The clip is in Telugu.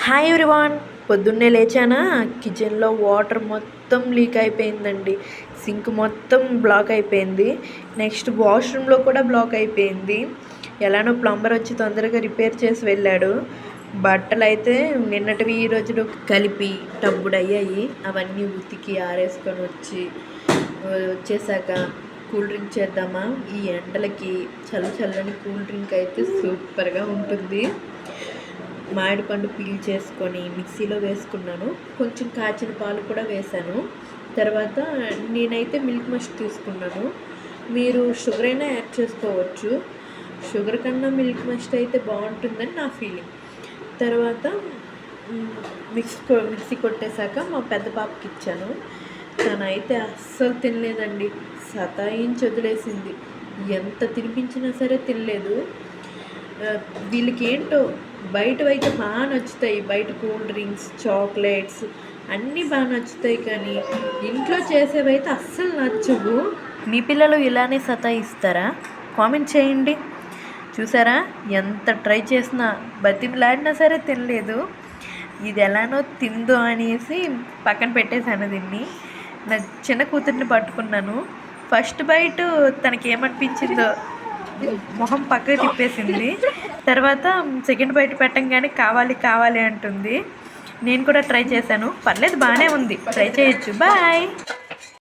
Hi everyone. పొద్దున్నే లేచానా, కిచెన్లో వాటర్ మొత్తం లీక్ అయిపోయిందండి. సింక్ మొత్తం బ్లాక్ అయిపోయింది. నెక్స్ట్ వాష్రూమ్లో కూడా బ్లాక్ అయిపోయింది. ఎలానో ప్లంబర్ వచ్చి తొందరగా రిపేర్ చేసి వెళ్ళాడు. బట్టలు అయితే నిన్నటివి ఈ రోజులు కలిపి టబ్బుడు అయ్యాయి. అవన్నీ ఉతికి ఆరేసుకొని వచ్చేసాక కూల్ డ్రింక్ చేద్దామా. ఈ ఎండలకి చల్లని కూల్ డ్రింక్ అయితే సూపర్గా ఉంటుంది. మామిడిపండు పీల్ చేసుకొని మిక్సీలో వేసుకున్నాను. కొంచెం కాచిన పాలు కూడా వేసాను. తర్వాత నేనైతే మిల్క్ మస్ట్ తీసుకున్నాను. మీరు షుగర్ అయినా యాడ్ చేసుకోవచ్చు. షుగర్ కన్నా మిల్క్ మస్ట్ అయితే బాగుంటుందని నా ఫీలింగ్. తర్వాత మిక్సీ కొట్టేశాక మా పెద్ద పాపకి ఇచ్చాను. తనైతే అస్సలు తినలేదండి. సతాయించి వదిలేసింది. ఎంత తినిపించినా సరే తినలేదు. వీళ్ళకి ఏంటో బయటవైతే బాగా నచ్చుతాయి. బయట కూల్ డ్రింక్స్, చాక్లెట్స్ అన్నీ బాగా నచ్చుతాయి, కానీ ఇంట్లో చేసేవైతే అస్సలు నచ్చవు. మీ పిల్లలు ఇలానే సతాయిస్తారా? కామెంట్ చేయండి. చూసారా, ఎంత ట్రై చేసినా బతిమలాడినా సరే తినలేదు. ఇది ఎలానో తిందో అనేసి పక్కన పెట్టేశాను దీన్ని. నా చిన్న కూతుర్ని పట్టుకున్నాను. ఫస్ట్ బైట్ తనకి ఏమనిపించిందో మొహం పక్కకి తిప్పేసింది. తర్వాత సెకండ్ బైట్ పెట్టంగానే కావాలి అంటుంది. నేను కూడా ట్రై చేశాను. పర్లేదు, బాగానే ఉంది. ట్రై చేయొచ్చు. బాయ్.